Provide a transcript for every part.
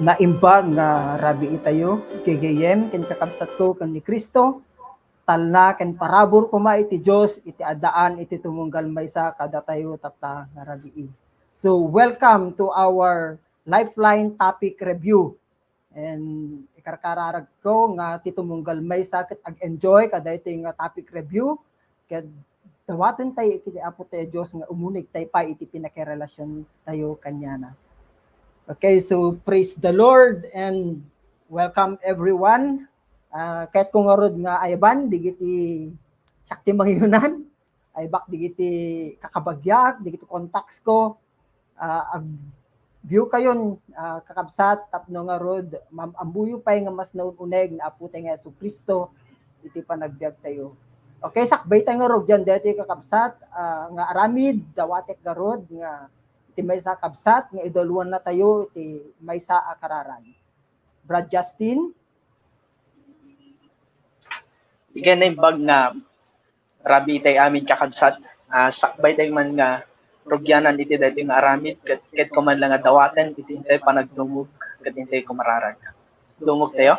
Naimbag nga rabi itayo, gigayem ken kakabsat ko ken ni Kristo, talna ken parabor kuma iti Dios iti adaan iti tumunggal maysa kada tayo tata nga rabii. So welcome to our Lifeline topic review. And ikarkararag ko nga ti tumunggal maysa ket ag-enjoy kada iti nga topic review ket dawaten tayo iti Apo tayo Dios nga umunig tayo pa iti pinakirelasyon tayo kanyana. Okay, so praise the Lord and welcome everyone. Kahit kung arod nga ayban, digiti sakti mangyunan ay bak digiti kakabagyak digiti contacts ko ag view kayon kakabsat tapno nga rod ambuyo pay nga mas naununeg na apo tayo nga Yesu Kristo iti panagbiag tayo. Okay, sakbay tayo nga rod dyan deti kakabsat nga aramid dawatek garod nga iti maysa kabsat nga idoluan na tayo iti maysa akararan. Brad Justin. Sige na bag na rabi tayo amin kakabsat sakbay tayo man nga rugyanan iti dati nga aramid ket ko man lang nga dawaten iti tayo panagdungog ket tayo kumararag. Dungog tayo.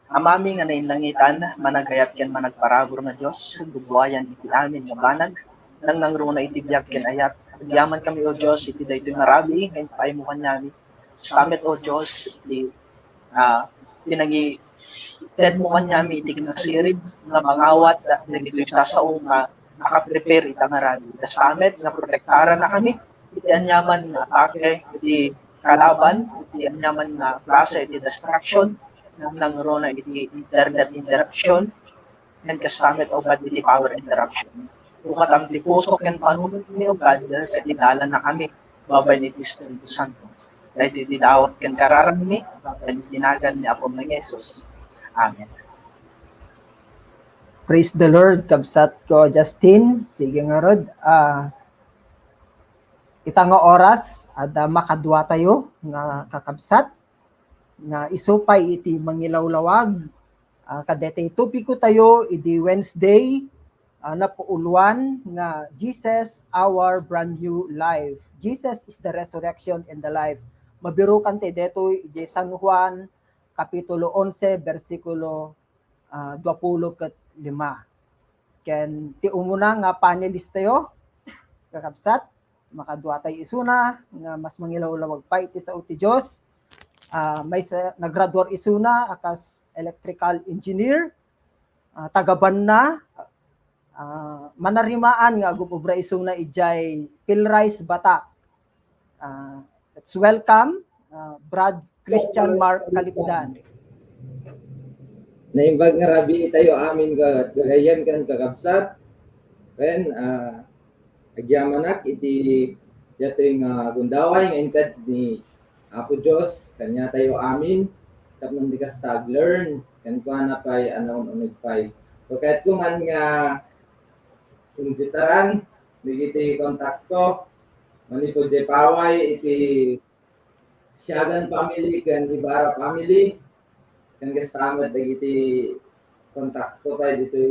Amami nga nainlangitan, managayat ken managparabor nga Dios, bubuayan iti amin nga banag, nang nangruna iti biag ken ayat. Agyaman kami o Dios iti daytoy nga rabi, ngayon paimukan nami. Samet o Dios iti pinagi ted mo kanyami iti kinasirib nga mangawat dagitoy sasaong naka-prepare ita nga rabi. Samet nga protektaran na kami iti anyaman nga atake iti kalaban, iti anyaman nga klase iti destruction nang rona iti internet interaction and kasamet o bad iti power interaction. Ukat ang tipusok and panunod ni o God sa itala na kami babay ni Espiritu Santo. Dahil iti dawat kan kararan ni and dinagan ni Apo ng Jesus. Amen. Praise the Lord, kabsat ko Justin. Sige nga rod. Ita nga oras at makadwa tayo nga kakabsat nga isupay iti mangilawlawag kadete topiko tayo iti Wednesday napuuluan nga Jesus our brand new life. Jesus is the resurrection and the life. Mabiro kan te detoy iti San Juan kapitulo 11 bersikulo 25. Ken ti umuna nga panelist tayo kakabsat makadwa tayo isuna nga mas mangilawlawag pa iti sa uti Dios. May naggraduar isuna akas electrical engineer tagaban na manarimaan nga agubra isuna ijay Pilrice Batak. Let's welcome Brad Christian Mark Kalikudan. Naimbag nga rabi tayo amin gagayan kan kakabsat pen agyamanak iti yatoy nga gundaway nga inted ni Apo Diyos, kanya tayo amin, tapos di ka stag-learn, kan ko na pa'y unig pa'y. So kahit kung man nga imbitaran, iti contact ko, manipo J. Paway, iti Siagan family, kan Ibarra family, kan kastamad, iti contact ko tayo dito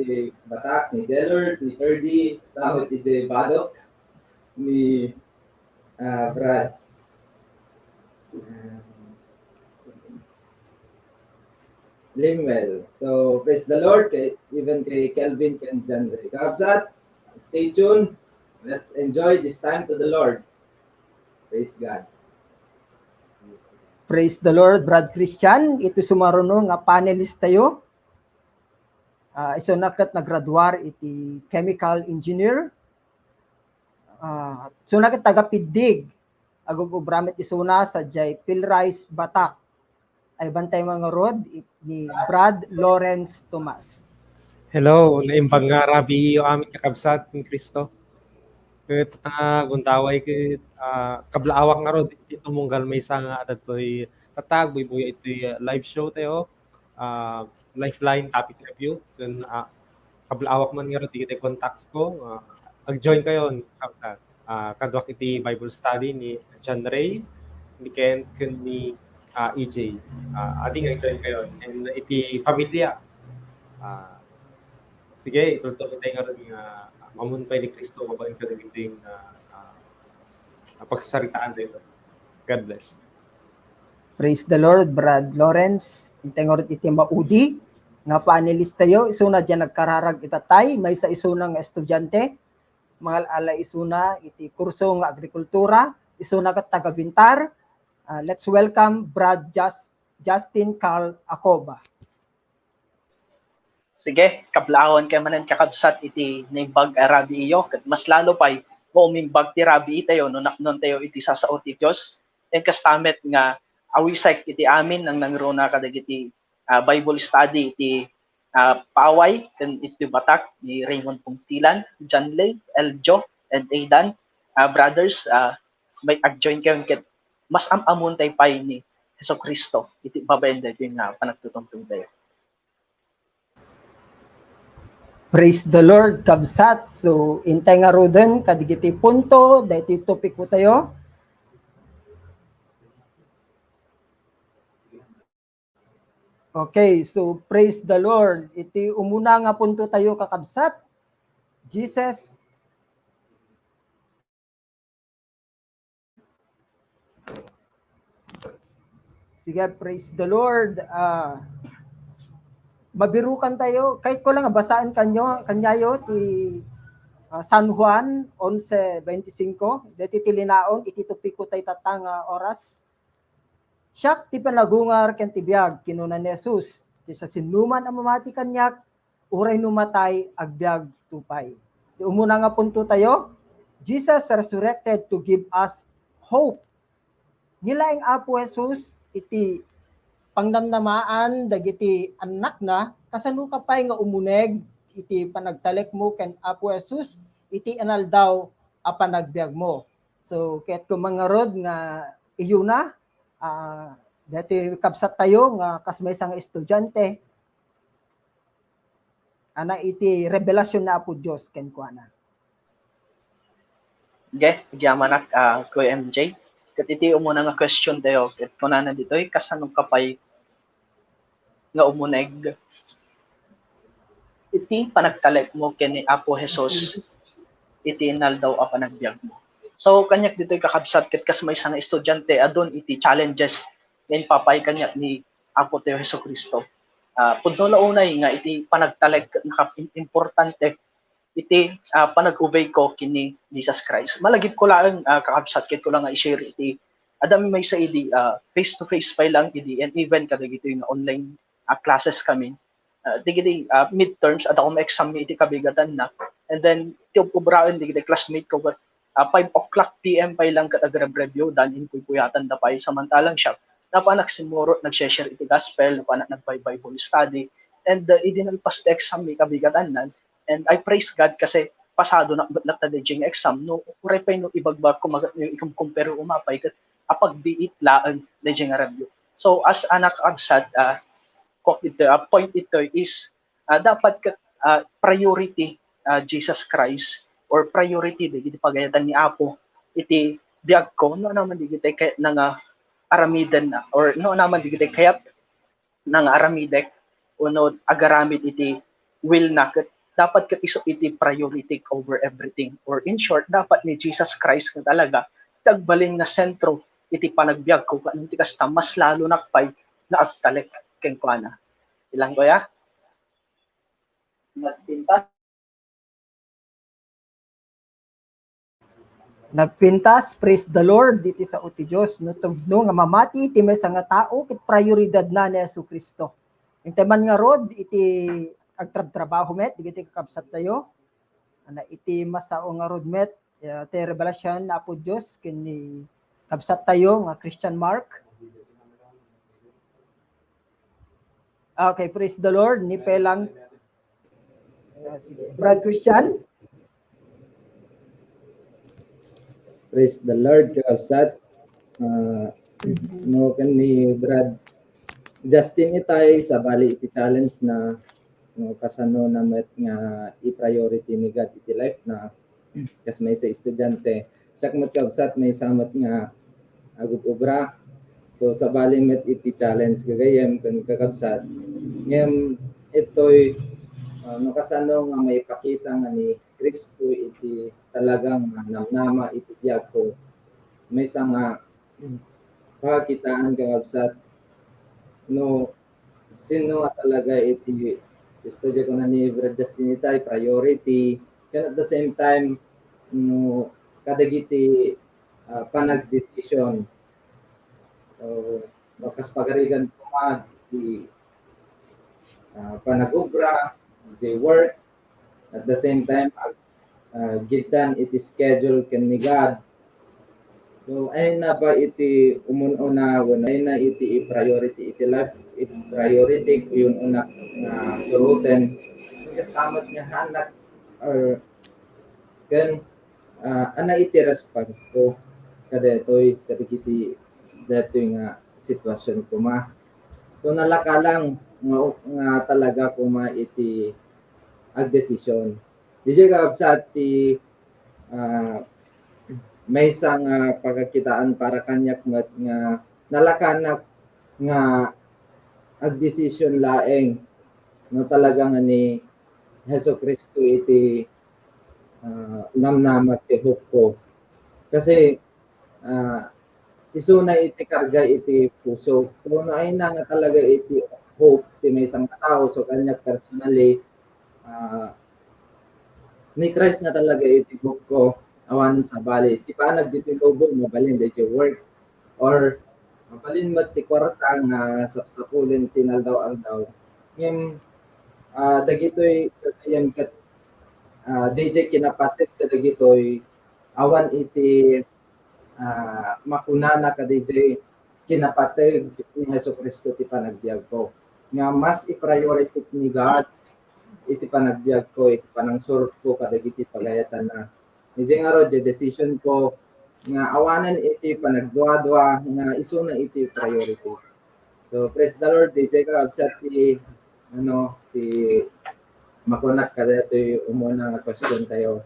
Batak, ni Delord, ni Erdy, samot iti Badok, ni Brad. Limwell. So, praise the Lord, even kay Kelvin and John Ray. Kakabsat, stay tuned. Let's enjoy this time to the Lord. Praise God. Praise the Lord, Brad Christian. Ito sumaruno nga panelist tayo. Iso nakat nagraduar iti chemical engineer. So nakat taga-Piddig. Agubramit isuna sa Jay Pilrice Batak. Ay bantay mga rod ni Brad Lawrence Tomas. Hello, naimbang nga rabi o amin kakabsat ng Kristo. Ito nga gundaway kit kablaawak nga rod ito monggal may isa nga adatoy tatag buy ito'y live show tayo. Lifeline topic review kun kablaawak man nga rod iti contacts ko. Ag-join kayo kakabsat. Kadwak iti Bible study ni John Ray, ni Ken, ni EJ. Ading nag-join kayo. And iti pamilya. Sige, ituloy tayo nga rin mamunpay ni Kristo, mabain ka rin ito yung pagsasaritaan sa ito. God bless. Praise the Lord, Brad Lawrence. Inteng rin iti maudi. Nga panelist tayo, isuna dyan nagkararag itatay, may sa isuna nga estudyante, mga ala isuna iti kurso nga agrikultura, isuna kat taga-Bintar. Let's welcome Brad Justin Carl Acoba. Sige, kablawon kay manen kakabsat iti naimbag arabi iyo, ket mas lalo pay mo umimbag ti rabi itayo no naknon tayo iti sasaot ti Dios. En kastamet nga awisay iti amin nang nangruna kadagiti Bible study iti Paaway ken iti batak ni Raymond Pungtilan, John Lay, Eljo, and Aidan. Brothers, may ag-join kayo ket mas amamon tay pay ni Hesus Kristo iti babaen daytoy nga panagtutungtong tayo. Praise the Lord, kabsat. So, intay nga roden, kadigiti punto, dahiti topic po tayo. Okay, so praise the Lord. Iti umuna nga punto tayo kakabsat. Jesus. Sige, praise the Lord. Mabirukan tayo. Kahit ko lang basaan kanyayo ti San Juan 11:25. Deti tilinaon iti topiko tay tatang oras. Siyak ti panagungar ken ti biag kinuna ni Jesus. Ti sa sinuman ang mamati kanyak, uray numatay agbiag tupay. Si umuna nga punto tayo, Jesus resurrected to give us hope. Nilaing Apo Jesus iti pangdamdamaan dagiti anak na kasano ka pay nga umuneg iti panagtalek mo ken Apo Jesus iti analdaw a panagbiag mo. So ket ko mangarod nga iyo na dati kabsat tayo nga kasmay nga estudyante ana iti revelasyon na Apo Dios ken kuana. Okay, gyamanak Kuya MJ. Ket iti umuna nga question tayo ket kunana ditoy kasano ka pay nga umuneg iti panagtalek mo ken ni Apo Jesus iti inaldaw a panagbiag mo. So kanyak ditoy kakabsat ket kasmay nga estudyante adon iti challenges ken papay kanyak ni Apo tayo Hesus Kristo. Pudno launay nga iti panagtalek naka importante iti panag-obey ko kini Jesus Christ. Malagip ko lang kakabsat ket ko lang nga i-share iti adami may sa idi face to face pa lang idi and even kadagito yung online classes kami. Digiti midterms at ako ma-exam iti kabigatan na and then ti ubraon digiti classmate ko 5 o'clock PM pa lang katagrab review dan in puyatan da pay samantalang siya napanak simuro nag-share iti gospel napanak nag-Bible study and idinalpas ti exam mi kabigatan nan. And I praise God kasi pasado na natadejing exam no uray pa no ibagbag ko yung compare umapay ket apag biit laan dejing review. So as anak absat point ito is dapat priority Jesus Christ or priority digiti pagayatan ni Apo iti biag ko no naman digiti kay nga aramidan na or no naman digiti kayat nga aramidek uno agaramid iti will na dapat ket iso iti priority over everything or in short dapat ni Jesus Christ nga talaga tagbalin nga sentro iti panagbiag ko kanang ti kasta mas lalo nakpay na agtalek ken kuana ilang kuya Nagpintas, praise the Lord, diti sa uti Diyos, no nga mamati, iti may nga tao, kit prioridad na ni Yesu Kristo. Yung teman nga rod, iti agtrabaho met, iti kakabsat tayo, ana iti masao nga rod met, iti revelasyon na Apo Diyos, kini kabsat tayo, nga Christian Mark. Okay, praise the Lord, ni pelang, Brad Christian. Praise the Lord, kakabsat. No kan ni Brad Justin itay sa bali iti challenge na no kasano na met nga i-priority ni God iti life na kas may sa estudyante. Siya mat kakabsat may samat nga agut obra. So sa bali met iti challenge kagayem kan kakabsat. Ngem itoy no kasano nga may pakita nga ni Kristo iti talagang namnama iti biag ko may nga pakitaan kakabsat no sino talaga iti estudyo ko na ni Brad Justin itay priority and at the same time no kadagiti panag-decision bakas pagarigan ko di panag-obra di work at the same time gitan iti schedule ken ni God So ay na ba iti umununa wala ay na iti priority iti life priority yung una nga suruten kasi tamat nga hanak or kan ana iti response ko kada toy kadagiti datoy nga sitwasyon ko ma. So nalaka lang nga talaga ko ma iti ag desisyon. Di ka sa ti ah, may isang pagkakitaan para kanyak nga nalakanak nga ag desisyon laeng no talaga nga ni Heso Kristo iti namnamat ti hope ko. Kasi iso na iti karga iti puso. So naay na nga talaga iti hope ti may isang tao so kanyak personally ni Christ na talaga iti hope ko awan sa bali. Di pa nagditilobo mabalin dito work or mabalin mat ti kwarta nga sapsapulin tinaldaw-aldaw. Ngem dagitoy kayam kat DJ kinapatid ka dagitoy awan iti makunana ka DJ kinapatid ni Hesus Kristo ti panagbiag ko. Nga mas i-priority ni God iti panagbiag ko, iti panangsur ko kadagiti pagayatan na. DJ nga ro, decision ko nga awanan iti panagdwa-dwa nga iso na iti priority. So praise the Lord, DJ ka absat ti makunak ka dito umuna nga question tayo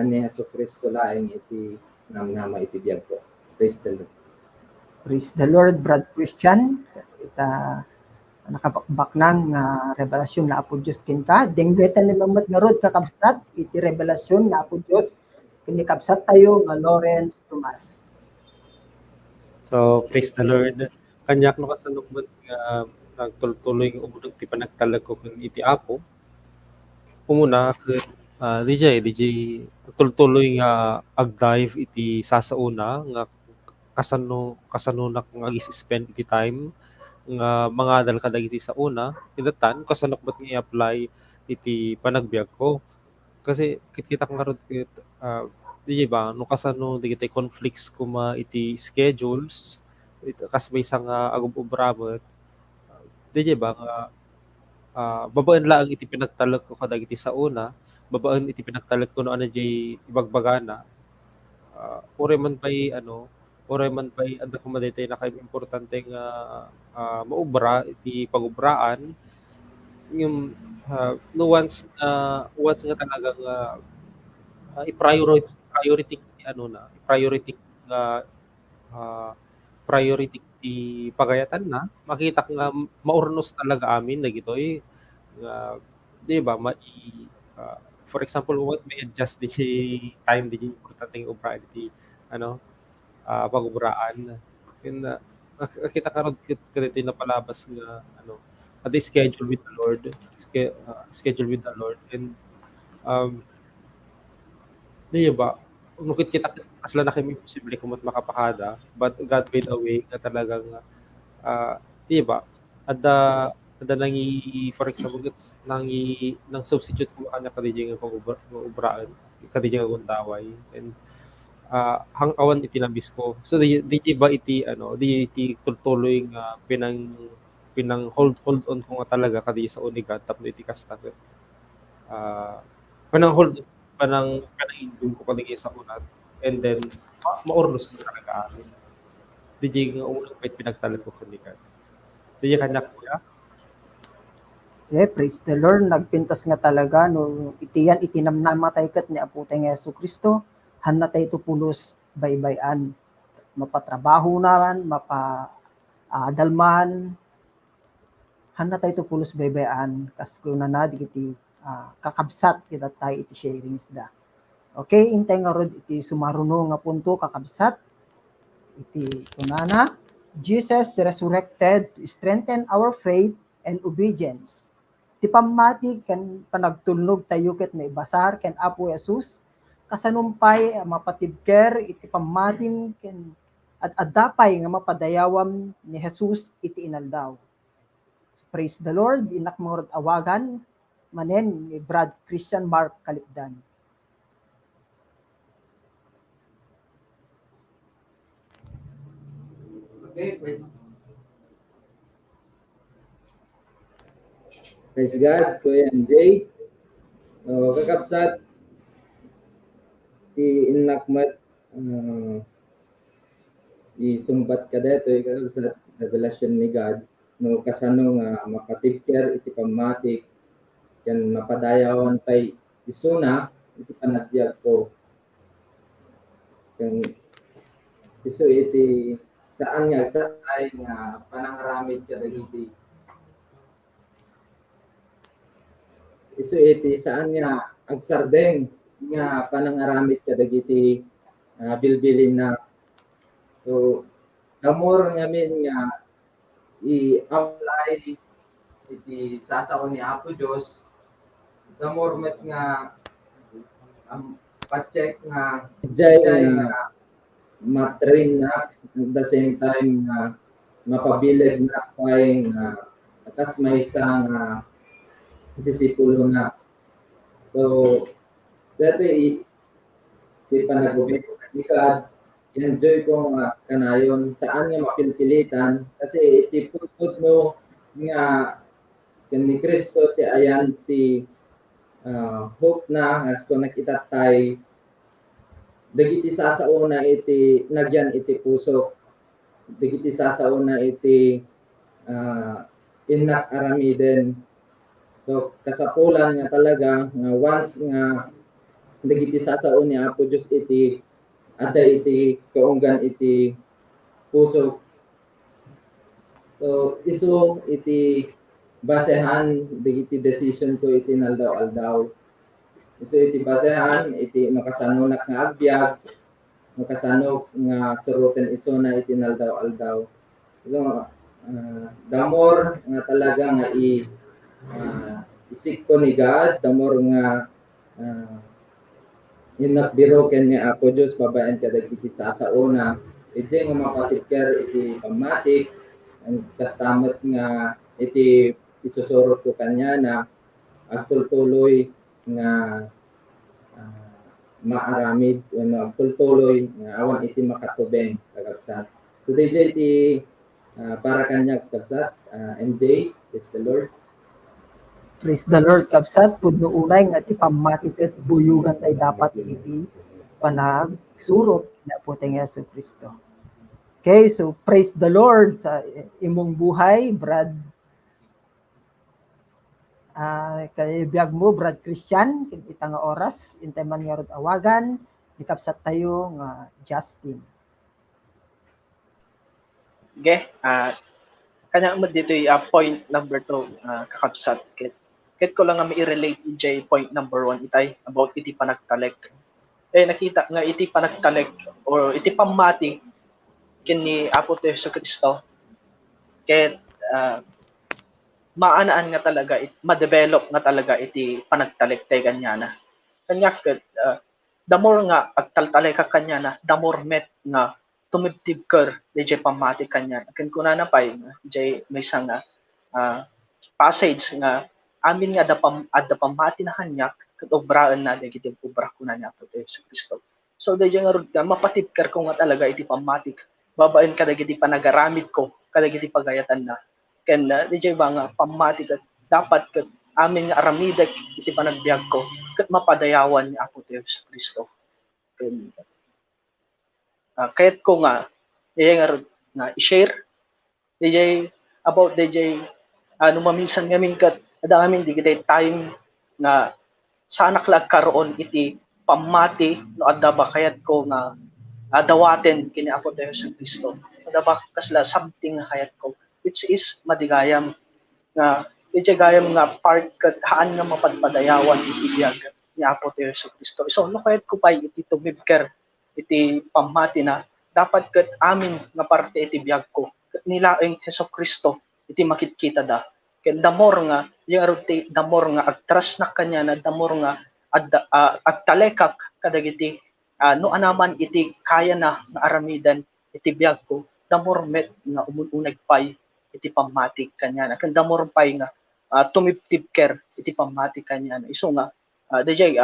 ni Hesus Kristo laing iti namnama iti biyag ko. Praise the Lord. Praise the Lord, Brad Christian. Ita nakabakbak nang revelasyon na apo Diyos kinka. Denggetan ni mamat nga rod kakabsat, iti revelasyon na apo Diyos kinikabsat tayo nga Lawrence Tomas. So, praise the Lord. Kanyak no kasanukman nga nagtuloy nga umunag ti panagtalag ko kung iti apo. Umuna, DJ tultuloy nga ag-dive iti sasauna nga kasano na nga spend iti time nga mga dal kadagiti sa una idatan kasanok bat nga i-apply iti panagbiag ko kasi kita nga rod kit di ba no kasano digiti conflicts kuma iti schedules kas may isang agub-ubrabot di ba nga babaan lang iti pinagtalag ko kadagiti sa una babaan iti pinagtalag ko no ano jay ibagbagana ore man pa'y ore man pa'y adda ko madaytay na kay importante nga maubra iti pagubraan yung once nga talagang i-priority nga priority ti pagayatan na makita nga maurnos talaga amin dagitoy nga di ba for example what may adjust di si time di importante nga ubra di pagubraan yun nakita ka ron kadito na palabas nga at the schedule with the Lord schedule with the Lord and di ba nukit kita kasla na kami posible kumot makapakada but God made a way nga talagang di ba ada for example nang substitute ko kanya kadijing nga ubraan kadijing nga gundaway and hang awan iti nabis ko so di ba iti di iti tuloy nga pinang hold on ko nga talaga kadi sa unigat tapno iti kasta panang ingin ko kadigi sa unat and then maurnos ko talaga amin di nga unang pinagtalag ko kanikat di kanya kuya. Praise the Lord, nagpintas nga talaga no itiyan itinamnama tayo kat ni apo tayo nga Hesus Kristo hanna tayo tupulos baybayan mapatrabaho naman dalman hanna tayo tupulos baybayan kas kuna na digiti kakabsat kita tayo iti sharings da. Okay, intay nga rod iti sumaruno nga punto kakabsat iti kunana Jesus resurrected to strengthen our faith and obedience. Ti pamati ken panagtulnog tayo ket maibasar ken Apo Jesus kasanumpay mapatibker iti pamatin ken at adapay nga mapadayawam ni Jesus iti inaldaw. So, praise the Lord, inak mga awagan manen ni Brad Christian Mark Kalipdan. Okay, praise God, Kuya MJ. So, kakabsat, inakmat, isumbat ka dito, kakabsat, revelasyon ni God, no kasano nga makatipker, iti pamatik, yan mapadayawan tay isuna, iti panagbiag ko. Yan, iso iti, saan nga, panangaramid ka dagiti. Isu iti saan nga agsardeng nga panangaramid kadagiti bilbilin na. So damor ngamin nga i-apply iti sasaw ni Apo Dios. Damor met nga pa-check nga jay nga matrain na at the same time nga mapabileg na kay nga akas may isang disipulo na. So, dati si panagubit ni God, enjoy ko nga kanayon saan nga mapilpilitan kasi iti putput mo nga ni Kristo ti ayan ti hope na as ko nakita tay dagiti sasauna iti nagyan iti puso dagiti sasauna iti inak aramiden. So kasapulan nga talaga nga once nga dagiti sasaon ni Apo Dios iti ada iti kaunggan iti puso. So isu iti basehan dagiti decision ko iti naldaw-aldaw. Isu iti basehan iti makasanunak nga agbyag, makasanok nga suruten isu na iti naldaw-aldaw. So damor nga talaga nga isik ko ni God, damor nga inakbiro ken ni Apo Dios babaen kadagiti sasauna iti nga mapatipker iti pamatik ang kastamet nga iti isusurot ko kanya na agtultuloy nga maaramid ano agtultuloy nga awan iti makatubeng kagabsat. So DJ iti para kanya kagabsat MJ, praise the Lord. Praise the Lord, kabsat, pudno unay nga ti pamatik at buyugan ay dapat iti panagsurot na po tayong Yesu Kristo. Okay, so praise the Lord sa imong buhay, Brad. Kay biyag mo, Brad Christian, kita nga oras, intay man nga rod awagan, ikapsat tayo nga Justin. Okay, kanya mo dito yung point number 2, kakabsat. Kahit ko lang nga i-relate iti point number 1 itay about iti panagtalek. Nakita nga iti panagtalek or iti pamati kini Apo ti Jesu Kristo. Kahit maanaan nga talaga, ma-develop nga talaga iti panagtalek tay kanyana. Kanya the more nga agtaltalek ka kanyana, the more met nga tumibtib ker iti pamati kanyana. Ken kunana pay iti may isang passage nga amin nga da pamati na kanyak ket obraan na dagiti obra kunana Apo ti Jesu Kristo. So dayjay nga rod ka mapatibker ko nga talaga iti pamatik babaen kadagiti panagaramid ko kadagiti pagayatan na ken dayjay ba nga pamatik dapat ket amin nga aramidek iti panagbiag ko ket mapadayawan ni Apo ti Jesu Kristo. Ken kayat ko nga dayjay nga rod nga i-share dayjay about dayjay mamisan ngamin ket amin digitay time nga sana klag karoon iti pamati no adda ba kayat ko nga dawaten kini Apo ti Jesu Kristo. Adda ba kasla something nga kayat ko which is madigayam nga iti gayam nga part ket haan nga mapadpadayawan iti biag ni Apo ti Jesu Kristo. So no kayat ko pay iti tumibker iti pamati na dapat ket amin nga parte iti biag ko ket nilaeng Hesus Kristo iti makitkita da. Ken damor nga damor nga agtrust na kanya na damor nga agtalekak kadagiti no anaman iti kaya na nga aramidan iti biag ko damor met nga umununeg pay iti pamatik kanya na ken damor pay nga tumibtibker iti pamatik kanya na isu nga dayjay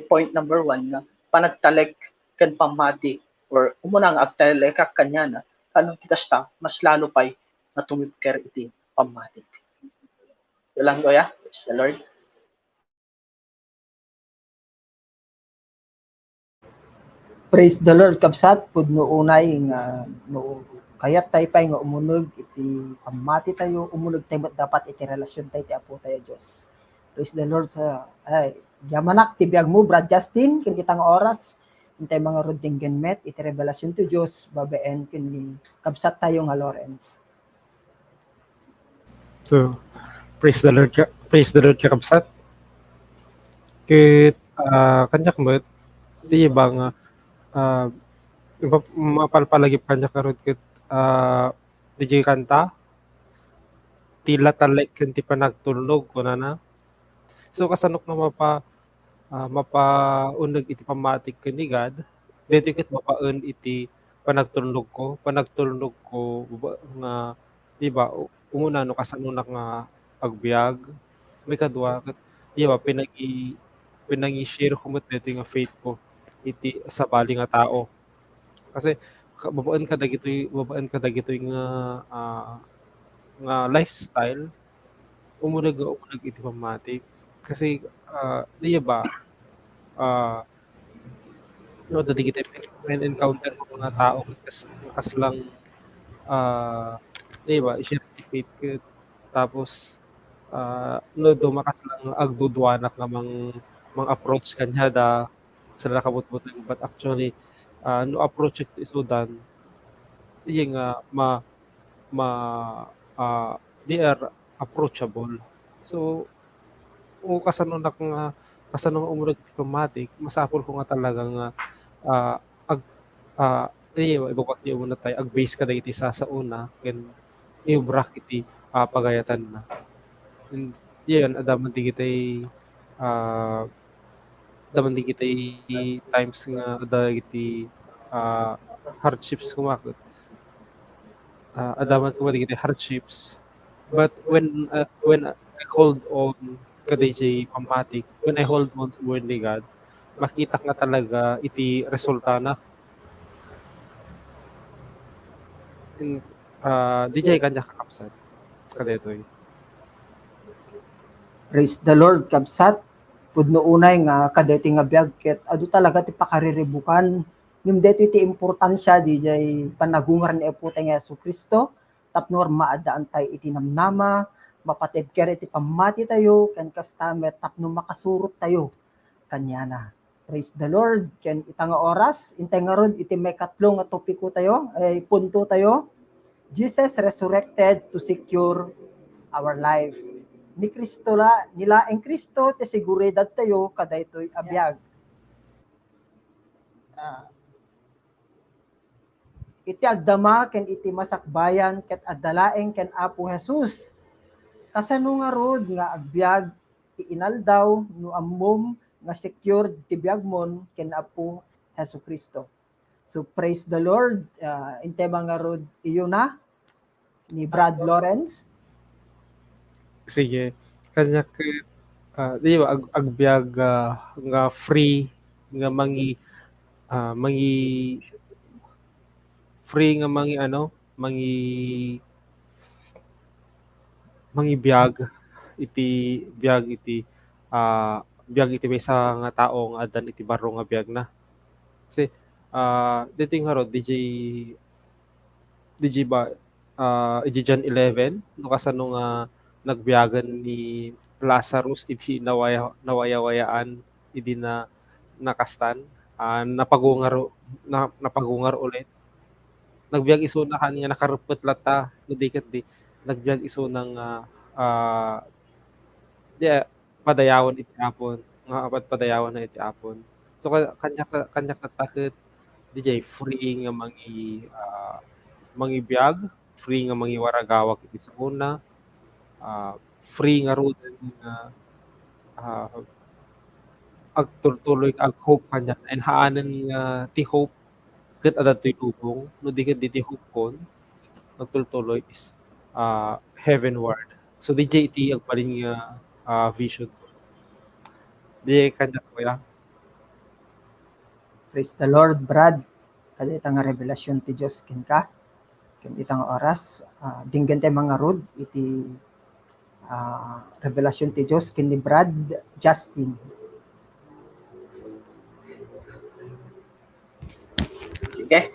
point number 1 nga panagtalek ken pamati or umuna nga agtalekak kanya na kanong kitasta, mas lalo pa'y natumipker iti pamatik. Ilang goya, praise the Lord. Praise the Lord kabsat pudno unay nga no kayat tayo pay nga umunog iti pamati tayo umunog tayo dapat iti relasyon tayo ti Apo tayo Dios. Praise the Lord sa ay yamanak ti biag mo Brad Justin ken kitang oras intay mga roding genmet iti revelasyon ti Dios babaen ken ni kabsat tayo nga Lawrence. So, praise the Lord, kakabsat. Kit, kanya kamat, di ba nga, mapalpalagip kanya karot kit, DJ kanta, tila talek kanti pa nagtulog ko na. So, kasanok na mapaunag iti pamatik kanigad, dito kit mapaun iti panagtulog ko, nga, di ba, umuna no kasanunak nga agbyag, may kadwa, di ba, pinagi-share ko mo dito nga faith ko iti sa bali nga tao. Kasi babaan ka dagitoy nga nga lifestyle umunag iti pamatik. Kasi di ba no dati kita may encounter ko mga tao kas lang di ba i-share ti faith ko tapos no dumakas lang agdudwanak nga mang approach kanya sa nakabutbut but actually no approach it isudan di nga ma they are approachable. So o kasano umurag diplomatic masapol ko nga talaga nga ag ibabak niyo muna tayo ag-base ka dagiti sa una ken i-brack iti pagayatan na. And yun adaman di kitay times nga dagiti hardships kumakot. Adaman ko dagiti hardships. But when I hold on kaday jay pamatik, when I hold on sa word ni God, makita nga talaga iti resulta na. And, di jay kanya kakapsat. Kadetoy. Praise the Lord kabsat pudno unay nga kadeti nga biag ket adu talaga ti pakariribukan ngem deto iti importansya di jay panagungar ni Apo tayo nga Jesucristo tapnor maadaan tayo iti namnama mapatibker iti pamati tayo ken kastamet tapno makasurot tayo kanyana. Praise the Lord ken ita nga oras intay nga rod iti may katlo nga topiko tayo ay punto tayo. Jesus resurrected to secure our life. Ni Kristo nila ang Kristo ti seguridad tayo kadaytoy abiyag. Iti agdama ken iti masakbayan ket addalaeng ken Apo Jesus. Kasano nga rod nga agbyag ti inaldaw no ammom nga secure ti biagmon ken Apo Jesucristo. So praise the Lord. Inte mga rod iyo na ni Brad Lawrence. Sige. Kanya di ba agbyag nga free nga mangi free nga mangi biag iti may sa nga tao nga adan iti baro nga biag na. Kasi dito nga ro DJ ba John 11 no kasano nga nagbiyagan ni Lazarus iti nawayawayaan idi na nakastan napagungar ulit nagbiag iso na kanya nakarupet lata no diket di nagbiag iso ng di padayawan iti apon nga apat padayawan na iti apon so kanya katakit DJ free nga mangibiag free nga mangiwaragawak iti sa una free nga ruden nga agtuloy ag hope kanya and haanan nga ti hope ket adatoy lubong no di ket ti hope kon magtuloy is heavenward. So DJ iti agbalin nga vision. Di kanya kuya. Praise the Lord, Brad. Kadita nga revelasyon ti Dios ken ka. ken itang oras dinggan tay mga rod iti revelasyon ti Dios ken ni Brad Justin. Sige.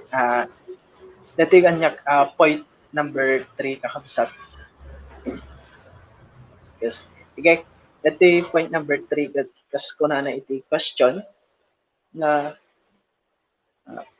Dito yung kanyak point number 3 kakabsat. Yes. Sige. Dito yung point number 3 kas ko na iti question na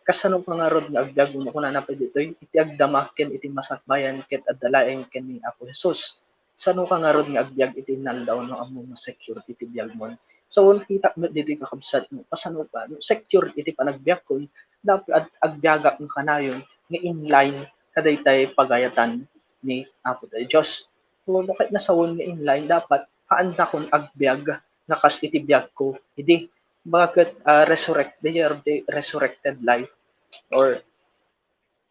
kasano ka nga rod nga agbyag mo kuna na pa dito iti agdama ken iti masakbayan ket addalaeng ken ni Apo Jesus. Sano ka nga rod nga agbyag iti naldaw no amo mo secure iti biyag mo. So nakita mo dito kakabsat mo pasano pa no, secure iti panagbiag kun dapat agbyagak mo kanayon nga inline kadaytay pagayatan ni Apo tayo Diyos. So kahit nasawon nga inline dapat paanda kon agbyag nakas iti biyag ko. Hindi bakit resurrected life or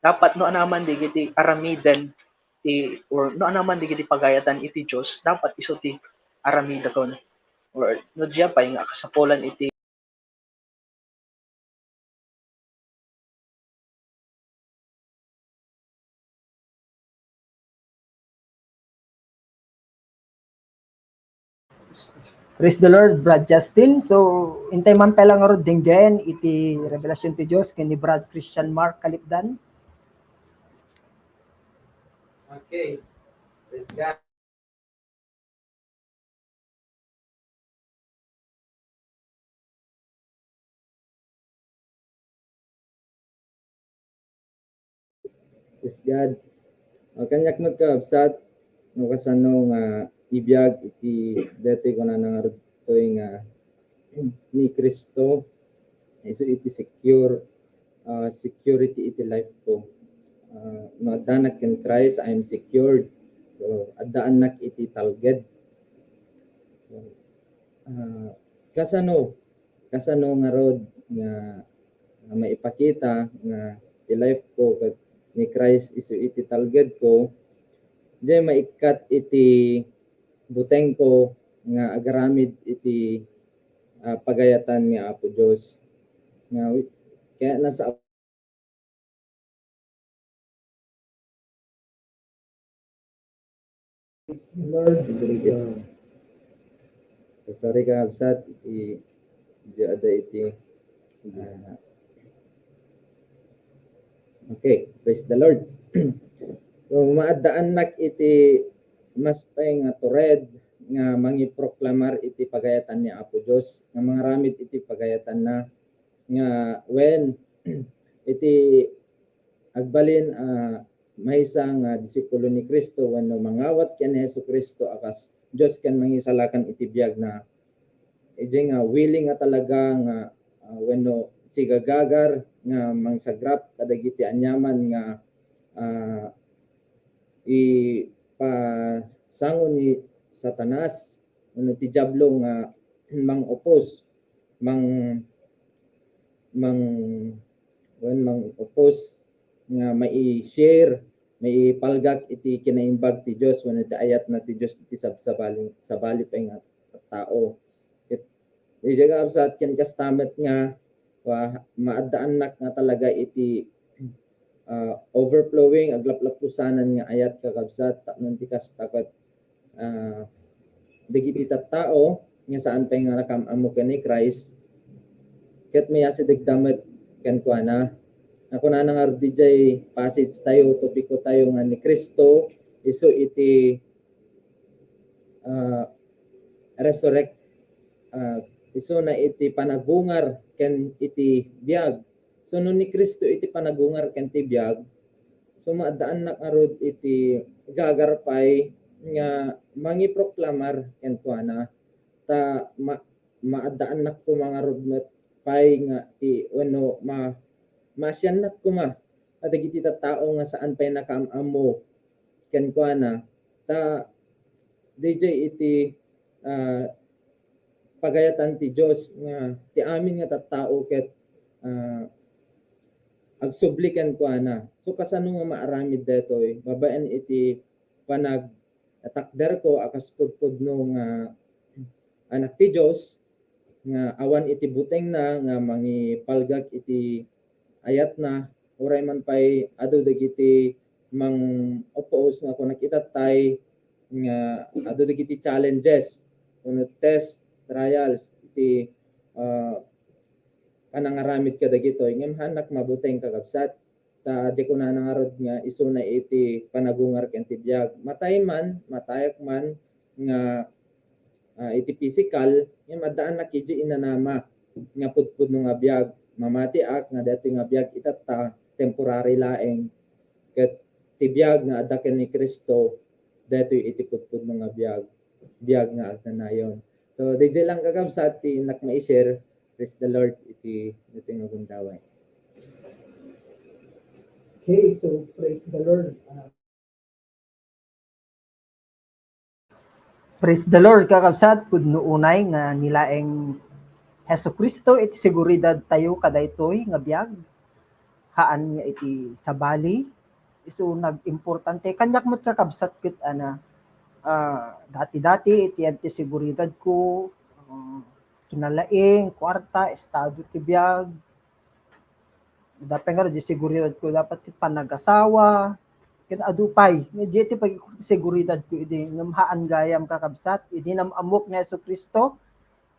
dapat no anaman di giti aramiden ti or no anaman di giti pagayatan iti Dios dapat iso ti aramidaton or no diya pa nga kasapulan iti Praise the Lord, Brad Justin. So, intay man pala nga rod dinggen iti revelasyon ti Dios ken ni Brad Christian Mark Kalipdan. Okay. Praise God. Praise God. Kanyak magkaabsat no kasano nga ibiyag iti deti ko na nangarutoy nga ni Kristo iso iti security iti life ko. No adanak ken Christ I am secured. So adaanak iti talged. So, kasano nga rod nga maipakita nga ti life ko ket ni Christ iso iti talged ko. Diyan maikat iti buteng ko nga agaramid iti pagayatan ni Apo Dios nga kaya nasa Lord sorry ka absat iti ada iti okay, praise the Lord. So maadaan nak iti mas pay nga tured nga mangiproklamar iti pagayatan ni Apo Dios nga mangaramid iti pagayatan na nga when iti agbalin maysa nga disipulo ni Kristo wenno mangawat ken ni Hesukristo akas Dios ken mangisalakan iti biag na ije nga willing nga talaga nga wenno sigagagar nga mangsagrap kadagiti anyaman nga ipasangon ni Satanas wenno ti diablo nga mangopos mangopos nga mai-share maipalgak iti kinaimbag ti Dios wenno ti ayat na ti Dios iti sabali pa nga tao. Iti absat ken kastamet nga maadaan nak nga talaga iti overflowing aglaplapusanan nga ayat kakabsat tapnon ti kastakot dagiti tattao nga saan pa nga nakam-amo ken ni Christ ket may asidagdamet ken kuana ako na nga DJ passage tayo topiko tayo nga ni Kristo iso iti resurrect iso na iti panagungar ken iti biag. So no ni Kristo iti panagungar ken ti biag. So maadaan na karod iti gagarpay nga mangiproklamar ken kuana ta maadaan na ko mga rodmet pay nga ti wenno masyan na ko adagiti tattao nga saan pay nakaamamo ken kuana ta DJ iti pagayatan ti Dios nga ti amin nga tattao ket agsublikan kuana. So kasano nga maaramid detoy babaen iti panag takder ko akas pudpudno nga anak ti Dios nga awan iti buteng na nga mangipalgak iti ayat na uray man pay adu dagiti mang oppose nga kung nakita tay nga ado dagiti challenges kuno test trials iti panangaramid ka dagitoy ngem hanak mabuteng kakabsat ta di ko na nangarod nga iso na iti panagungar ken ti biag matayak man nga iti physical ngem addaan na kiji inanama nga pudpud no nga biag mamati ak nga dati nga biag itatta temporary laeng ket ti biag nga adda ken ni Kristo dati iti pudpud no nga biag nga agnanayon. So DJ lang kakabsat ti inak ma-share. Praise the Lord iti nga gundaway. Okay, so praise the Lord. Praise the Lord, kakabsat, pudno unay nga nilaeng Heso Kristo iti seguridad tayo kadaytoy nga biag. Haan nga iti sabali. Isu nag-importante. Kanyak mo't kakabsat kit dati-dati iti seguridad ko, kinalaing, kwarta, estado ti biag. Dapat nga di seguridad ko dapat kit panag-asawa, adupay medyo iti pag-seguridad ko idi ngamhaan gayam kakabsat idi namamok ni Hesus Kristo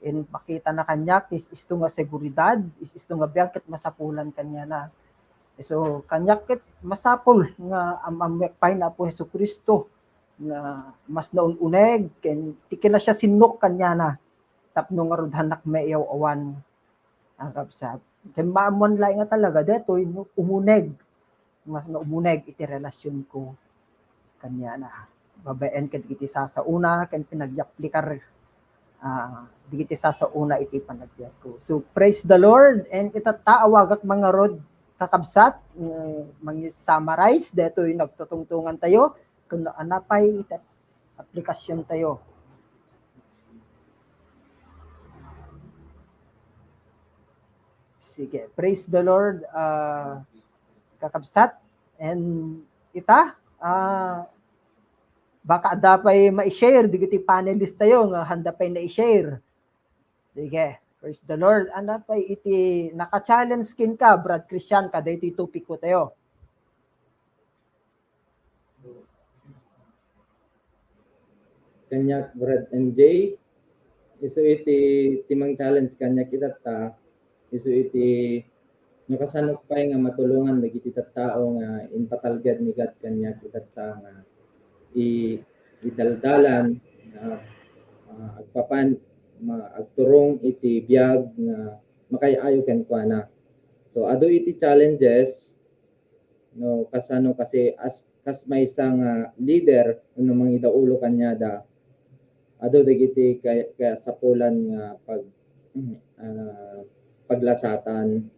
in pakita na kanyak isto nga seguridad isto nga biag ket masapulan kanya na so kanyak ket masapul nga amammek pay na po Hesus Kristo nga mas naununeg ken tikin na siya sinok kanya na tapno nga rod hanak mayaw awan kakabsat ken maamon laing nga talaga detoy umuneg mas naumuneg iti relasyon ko kanya na babaen ket iti sasauna ken pinagyaplikar digiti sasauna iti panagbiag ko. So praise the Lord and itataawagak mga rod kakabsat summarize detoy nagtutungtungan tayo kun anapay iti aplikasyon tayo. Sige, praise the Lord kakabsat and ita baka adapay ma-share digiti panelist tayo nga handa pay na i-share. Sige, praise the Lord. Anapay iti naka-challenge kin ka Brad Christian kada iti topic ko tayo. Kanyak Brad MJ iso iti timang challenge kanyak itata iso iti no kasanok pay nga matulungan dagiti tattao nga impatalgad ni God kanya kitata nga idaldalan agpapan agturong iti biag nga makayayo ken kuana. So ado iti challenges no kasano kasi kas may isang leader no mangidaulo kanya da ado dagiti kaya sapulan nga paglasatan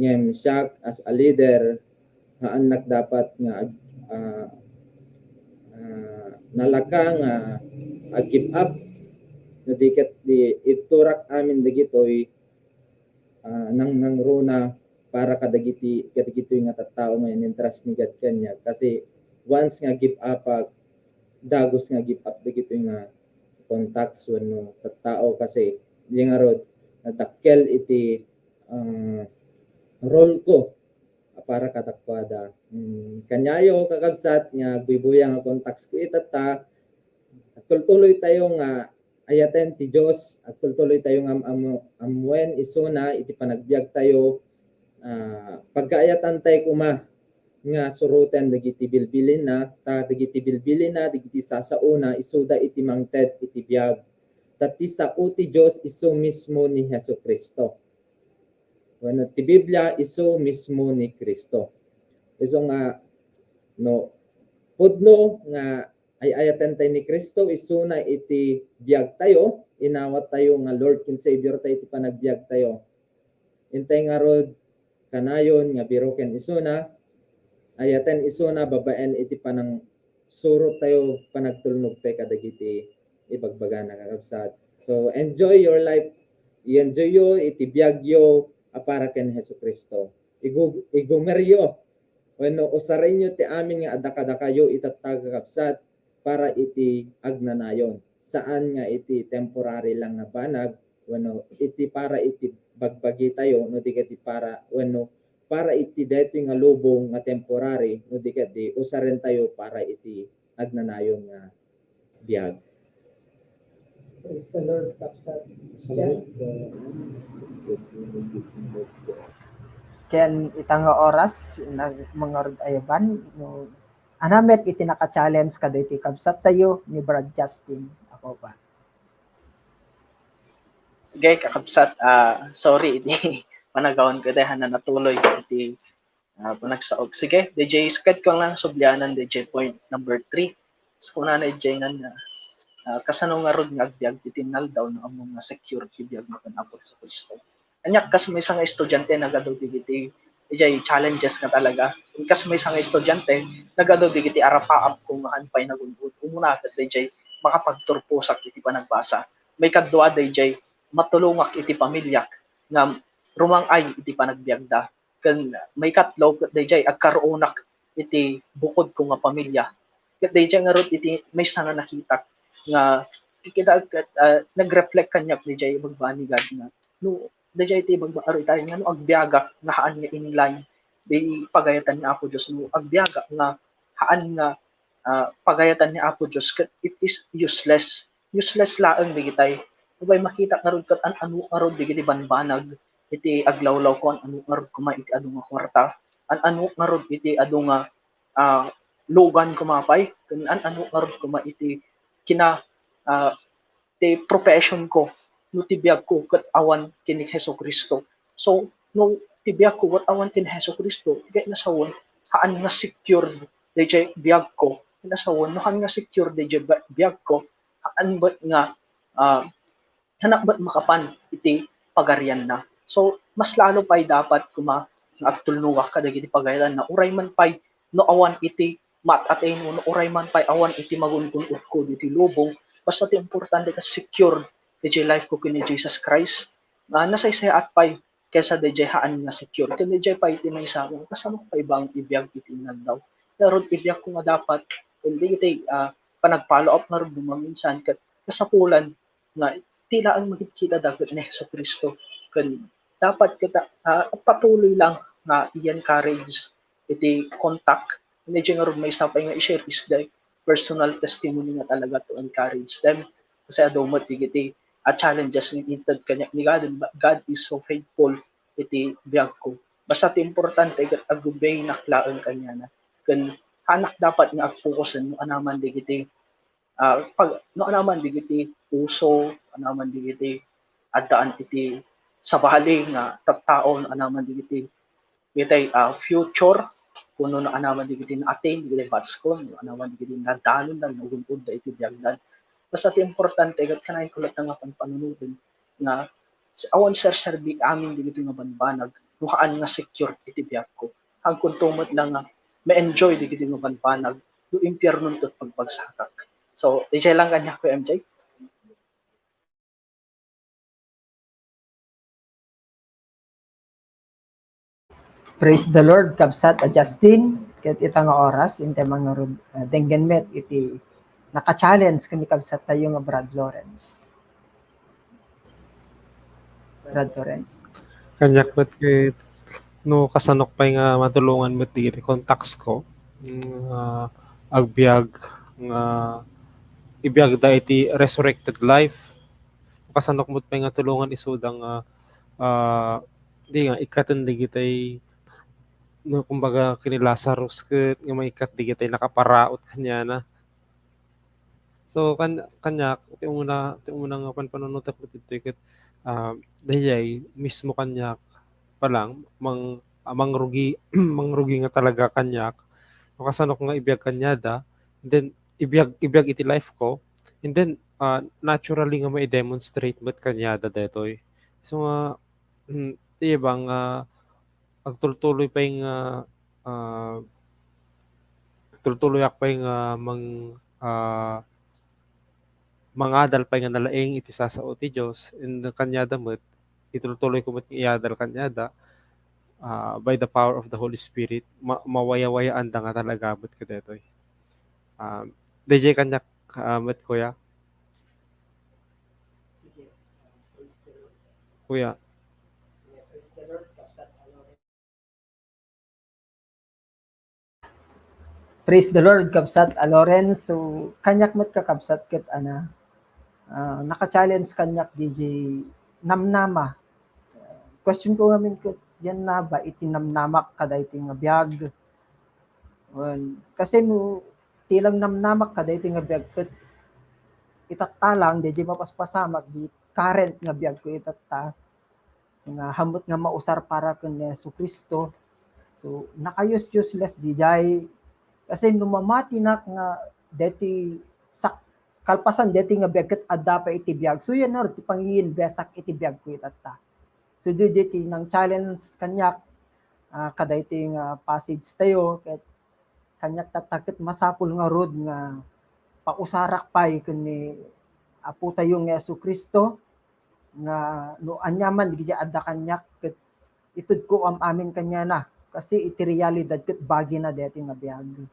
ngem siya as a leader nga anak dapat nga nalaka nga give up no diket di iturak amin dagitoy nang runa para kadagiti nga tattao nga interest ni God kanya kasi once nga give up dagos nga give up dagitoy nga contacts wenno tattao kasi di nga rod nadakkel iti role ko para katakwada kanyayo kakabsat nga buybuyang nga contacts ko itata at tuloy tayo nga ayaten ti Dios at tuloy tayo nga amwen isuna iti panagbiag tayo pagkaayatan tayo kuma nga suruten dagiti bilbilin na dagiti sasauna isuda iti mangted iti biag tati sao ti Dios isu mismo ni Hesus Kristo. Bueno, ti Biblia isu mismo ni Kristo. Isu nga no pudno nga ay ayaten tayo ni Kristo isu na iti biag tayo inawat tayo nga Lord and Savior tayo iti panagbiag tayo. Intay nga rod kanayon nga biroken isu na ayaten isu na babaen iti panang surot tayo panagtulnog tayo kadagiti ibagbaga na kakabsat. So enjoy your life. I-enjoy yo iti biag yo para ken Hesus Kristo. Igumeryo. Wenno usarenyo ti amin nga adakadakayo itatagakabsat para iti agnanayon. Saan nga iti temporary lang nga banag wenno iti para iti bagbagi tayo no digiti para wenno para iti dayto nga lubong nga temporary no di ket di usaren tayo para iti agnanayon nga biag. Praise the Lord, kapsat. Ken itang oras nag mga ayaban no anamet iti naka-challenge kada iti kabsat tayo ni Brad Justin. Ako ba? Sige, kakabsat, sorry, iti panagawon ko dahil na natuloy iti panagsaog. Sige, DJ, sked ko lang sublyanan, DJ point number 3. So, kung na DJ na kasano nga rod nga agbyag titinal daw na among nga security biyag na kanapot sa Kristo. Anyak kas may isang estudyante nagadaw digiti DJ challenges nga talaga. Kas may isang estudyante nagadaw digiti arapaap kung anpay nagunod. Umuna kat DJ makapagturpusak iti panagbasa. May kadwa DJ matulungak iti pamilyak nga rumangay iti panagbiagda. Kan may katlo kat DJ agkaruonak iti bukod ko nga pamilya. Kat DJ nga rod iti may nga nakita nga kita nag-reflect kanya DJ magbani God nga no DJ iti magbaaro tayo nga no agbiaga nga haan nga inline di pagayatan ni Apo Dios no agbiaga nga haan nga pagayatan ni Apo Dios it is useless laeng digitay ubay makita nga rod kat ano arod digiti banbanag iti aglawlaw ko ano nga rod kuma iti adu nga kwarta ano nga rod iti adu nga logan kumapay kun ano nga rod kuma iti kina ti profession ko no tibiyag ko kat awan kini Hesus Kristo. So no tibiyag ko kat awan kini Hesus Kristo, kay nasawon haan nga secure DJ biyag ko. Nasawon no haan nga secure DJ biyag ko haan bat nga hanak bat makapan iti pagarian na. So mas lalo pay dapat kuma agtulnuwak ka dagiti pagayan na uray man pay no awan iti mat-atay mo no uray man pay awan iti magunkun ko diti lubong basta ti importante ka secure DJ life ko kini Jesus Christ nasaysay at pay kaysa DJ haan nga secure kini DJ pay iti may sa kasama pa ibang ibiyag iti daw pero ibiyag ko nga dapat hindi iti panag-follow up na rin bumaminsan kat kasapulan nga tila ang magkikita dapat ni Hesus Kristo kan dapat kita patuloy lang nga i-encourage iti contact hindi nga rin may sapay nga i-share is the personal testimony nga talaga to encourage them kasi adomot iti challenges ni intad kanya ni God and God is so faithful iti biyag ko basta ti importante kat agubay naklaon kanya na kan hanak dapat nga agfokusan no anaman digiti pag no anaman digiti uso anaman digiti addaan iti sabali nga tattao no anaman digiti itay future kuno na anaman digiti na attain digiti batskon no anaman digiti nadalon lang nagungkod da iti biyagdan basta ti importante kat kanay kulat nga panpanunodin nga awan serbi amin digiti nga banbanag no haan nga secure iti biyag ko hangkon tumot lang nga ma-enjoy digiti nga banbanag no impyerno tot pagpagsakak so DJ lang kanya ko MJ. Praise the Lord, kabsat Justin. Ket itang oras inte mga denggen met iti naka-challenge kani kabsat tayo nga Brad Lawrence. Brad Lawrence. Kanyak ba't no kasanok pa nga matulungan mo ti contacts ko agbiag nga ibiyag da iti resurrected life kasanok mo pa nga tulungan isudang di nga ikatan digitay no kumbaga kini Lazarus ket nga maikat digitay nakaparaot kanya na so kanya ti una nga panpanunotap mo dito ket dayay mismo kanya pa lang mangrugi mangrugi nga talaga kanyak makasanok nga ibiyag kanyada and then ibiyag iti life ko and then naturally nga ma-demonstrate met kanyada detoy so nga di bang agtultuloy pa yung tultuloy ak pa yung mangadal pa nga nalaing iti sasao ti Dios and kanyada met itultuloy ko met iadal kanyada by the power of the Holy Spirit mawaya-wayaan da nga talaga met kadetoy DJ kanyak met kuya kuya Praise the Lord, Kabsat Aloren. So, kanyak mat ka Kabsat ket ana. Naka-challenge kanyak DJ namnama. Question ko ngamin ket yan na ba itinamnamak kada iti nga biag. Kasi no tilang namnamak kada iti nga biag ket itatalang DJ mapaspasamak di current nga biag ko itata. Nga hamot nga mausar para ken Yesu Kristo. So, nakayus-useless DJ. Kasi numamati na nga deti sa kalpasan deti nga biag ket adda pa iti biag. So yan ti pangin besak iti biag ko itata. So deti nang challenge kanyak kada iti nga passage tayo ket kanyak tatakit masapul nga rod nga pausarak pay ken ni Apo tayo nga Yesu Kristo nga no anyaman digiti adda kanyak ket itud ko amin kanya na kasi iti realidad ket bagi na deti nga biag.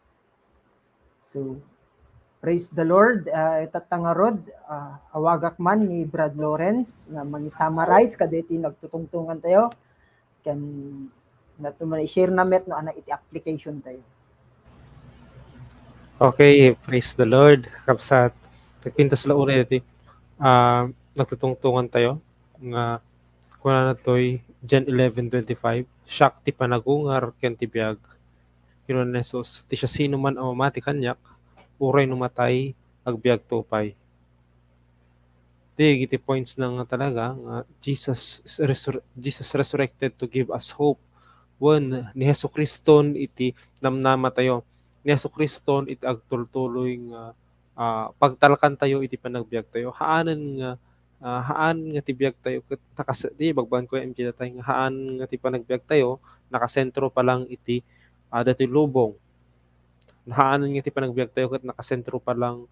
So praise the Lord. Itatangarod, awagak man ni Brad Lawrence nga mani-summarize kadeti nagtutungtungan tayo. Kan natuman i-share na met no ana iti application tayo. Okay, praise the Lord, Kapsat. Nagpintas la una iti. Nagtutungtungan tayo nga kuna na to'y John 11:25. Siak ti panagungar ken ti biag. Kinon ni Jesus, ti siya sino man ang mamati kanyak, uray numatay agbiag tupay. Iti points na nga talaga nga Jesus resurrected to give us hope. One, ni Hesu Kriston iti namnama tayo. Ni Hesu Kriston iti agtultuloy nga pagtalkan tayo iti panagbiag tayo. Haan nga ti biag tayo ket di bagban ko MJ tayo nga haan nga ti panagbiag tayo nakasentro pa lang iti dati lubong. Haan nga ti panagbiag tayo ket nakasentro pa lang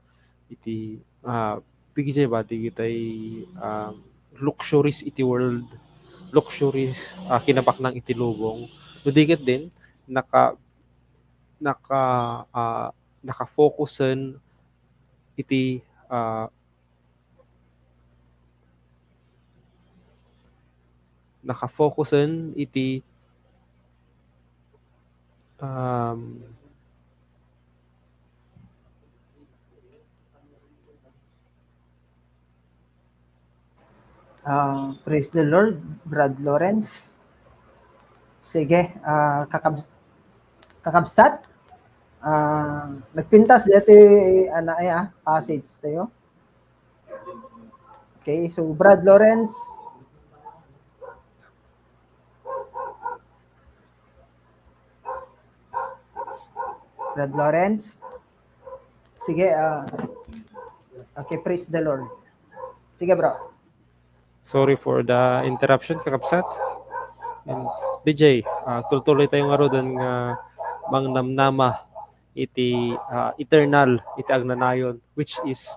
iti digiti ba digitay luxuries iti world, luxury kinabaknang iti lubong. No digit din naka-focusen iti naka-focusen iti Praise the Lord, Brad Lawrence. Sige, kakabsat. Nagpintas dati passage tayo. Okay, so Brad Lawrence. Brad Lawrence. Sige, okay, praise the Lord. Sige, bro. Sorry for the interruption, Kakapsat. And DJ, tuloy tayo nga ro doon nga mangnamnama iti eternal iti agnanayon which is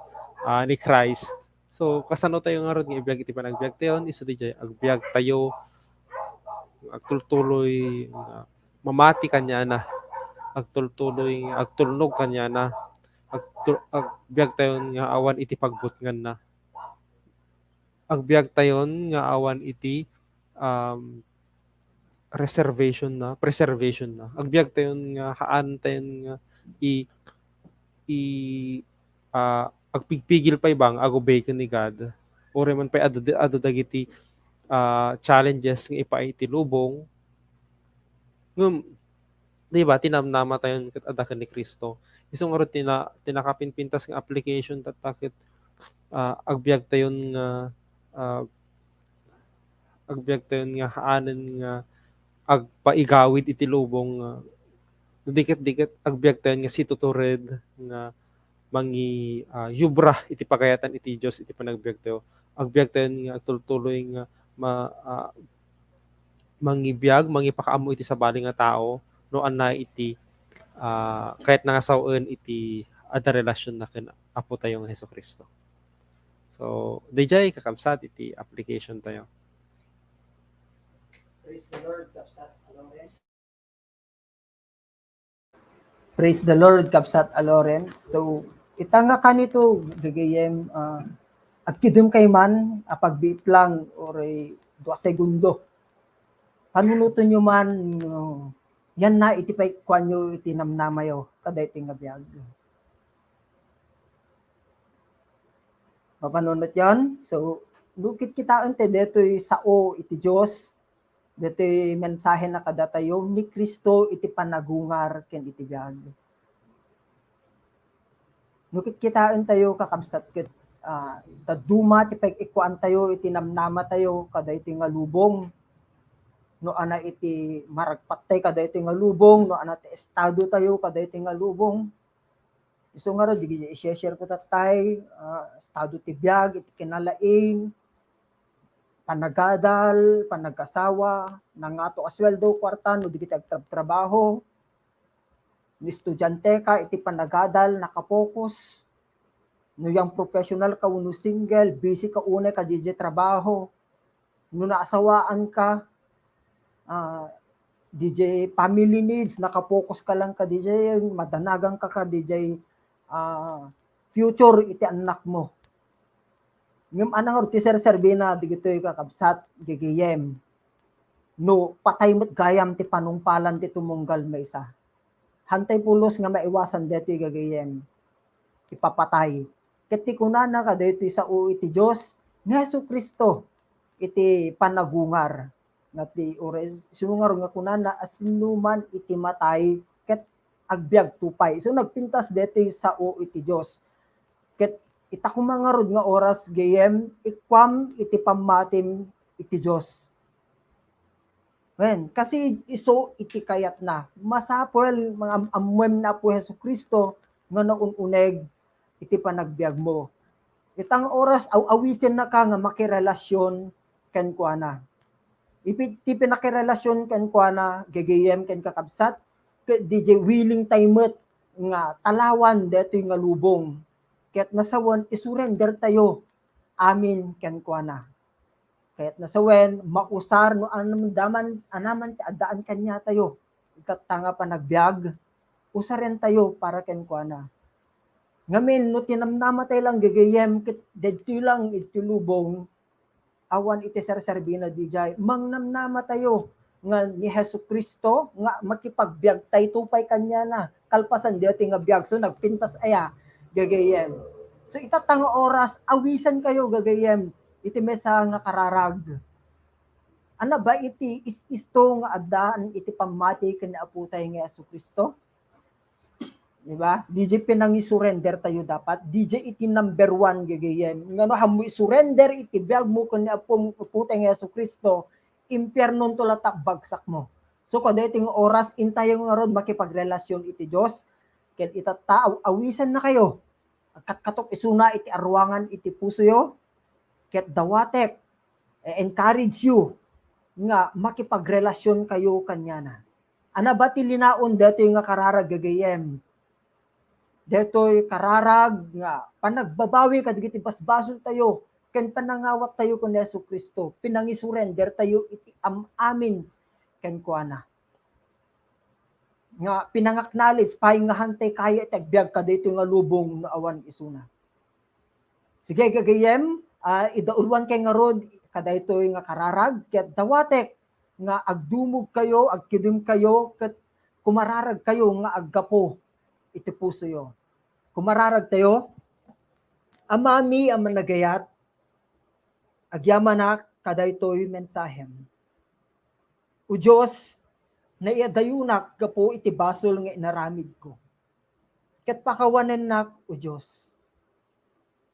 ni Christ. So kasano tayo nga ro nga ibiyag iti panagbiag tayo iso DJ agbiag tayo agtultuloy mamati kanya na agtultuloy agtulnog kanya na agbiag tayo nga awan iti pagbutngan na agbiag tayon nga awan iti preservation na. Agbiag tayon nga haan tayon nga agpigpigil pa ibang agobey ken ni God. Ore man pay adu dagiti challenges nga ipaay iti lubong. Ngem di ba tinamnama tayon ket adda ken ni Kristo. Isong aro tinakapinpintas nga application tatakit agbiag tayon nga agbiag tayon nga haanen nga agpaigawid iti lubong dikit-dikit agbiag tayon nga situtured nga mangi yubra iti pagayatan iti Dios iti panagbiag tayo. Agbiag tayon nga agtultuloy nga mangibiyag mangipakaammo iti sabali nga tao no anna iti kahit nangasawen iti adda relasyon na ken Apo tayo nga Hesukristo. So, DJ kakabsat iti application tayo. Praise the Lord, Kapsat Aloren. Praise the Lord, Kapsat Aloren. So, itanga kanito gagayem agkidem kay man apagbiit lang or 2 segundo. Panunuto nyo man Yan na iti pay kwanyo iti namnamayo kada iti nga biag. Mapanunot yan. So, lukit kita ante deto'y sao iti Diyos, deto'y mensahe na kadatayo ni Kristo iti panagungar ken iti biag. Lukit kita tayo kakabsat ket taduma ti pag-ikuan tayo iti namnama tayo kada iti nga lubong. No ana iti maragpatay kada iti nga lubong, no ana ti estado tayo kada iti nga lubong. Isu nga ro di i-share ko tatay estado ti biag iti kinalaing panagadal, panagasawa, nangato asweldo kwarta no di kita agtrabaho. Ni estudyante ka iti panagadal nakapokus. No yang professional ka uno single, busy ka una ka DJ trabaho. No naasawaan ka DJ family needs, nakapokus ka lang ka DJ, madanagang ka DJ future iti anak mo. Ngem anang ti serbina digitoy kakabsat gigiyem. No patay met gayam ti panungpalan ti tumunggal maysa. Hantay pulos nga maiwasan detoy gagayem. Ipapatay. Ket ti kunana ka detoy sa iti Dios ni Jesucristo iti panagungar. Ngati ore sungar nga kunana asinuman iti matay ket agbiag tupay. So nagpintas detoy sa iti Dios. Ket ita kumangarod nga oras gayem ikwam iti pammatim iti Dios. When kasi iso iti kayat na masapol mga amwem na po Jesucristo nga naununeg iti panagbiag mo. Itang oras awisin na ka nga makirelasyon ken kuana. Iti pinakirelasyon ken kuana gagayem ken kakabsat DJ willing timet nga talawan detoy nga lubong. Ket nasawan isurrender tayo amin ken kuana. Ket nasawen mausar no anaman ti addaan kanya tayo. Itatanga panagbiag usaren tayo para ken kuana. Ngamin no tinamnama tayo lang gagayem ket detoy lang iti lubong awan iti serserbina DJ mangnamnama tayo nga ni Jesucristo nga makipagbiag tayo tupay kanya na kalpasan deti nga biag so nagpintas aya gagayem. So itatang oras awisan kayo gagayem iti mesa nga kararag. Ana ba iti isto nga addaan iti pamati ken aputay nga Jesucristo? Di ba? DJ pinangi-surrender tayo dapat. DJ iti number 1 gagayem. Ngano hamu surrender iti biag mo ken aputay nga Jesucristo, impiernon to latak bagsak mo. So kada iting oras intay nga rod makipagrelasyon iti Dios ken itataaw awisan na kayo. Katok isuna iti arwangan iti puso yo ket dawatek encourage you nga makipagrelasyon kayo kanyana. Ana ba ti linaon detoy nga kararag gagayem? Detoy kararag nga panagbabawi kadagiti basbasol tayo ken panangawat tayo ken Jesucristo. Pinangisurrender tayo iti amin ken kuana. Nga pinangaknowledge pay nga hantay kaya iti agbiag ka detoy nga lubong nga awan isuna. Sige gagayem, idaulwan kay nga rod kadaytoy nga kararag ket dawatek nga agdumog kayo, agkidim kayo ket kumararag kayo nga aggapo iti puso yo. Kumararag tayo amami ang managayat agyaman na kadaytoy mensahem. O Dios na iadayunak gapo iti basol nga inaramid ko. Ket pakawanen nak o Dios.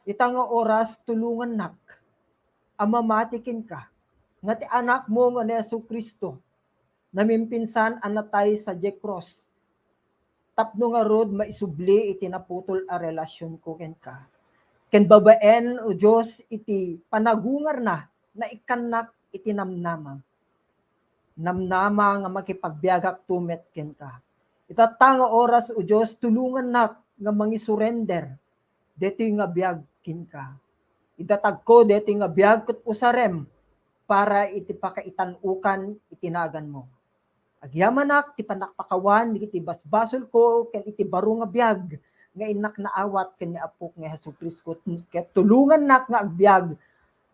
Itang oras tulungan nak amamatikin ka nga ti anak mo nga ni Jesucristo namimpinsan anatay sa cross. Tapno nga rod maisubli iti naputol a relasyon ko ken ka. Ken babaen o Dios iti panagungar na ikanak iti namnama. Namnama nga makipagbiagak tumet ken ka. Itatanga oras o Dios tulungan nak nga mangisurrender detoy nga biag ken ka. Idatag ko detoy nga biag ket usarem para iti pakaitanukan itinagan mo. Agyamanak ti panakpakawan iti basbasol ko ken iti baro nga biag nga inak naawat ken ni Apok nga Jesucristo ket tulungan nak nga agbiag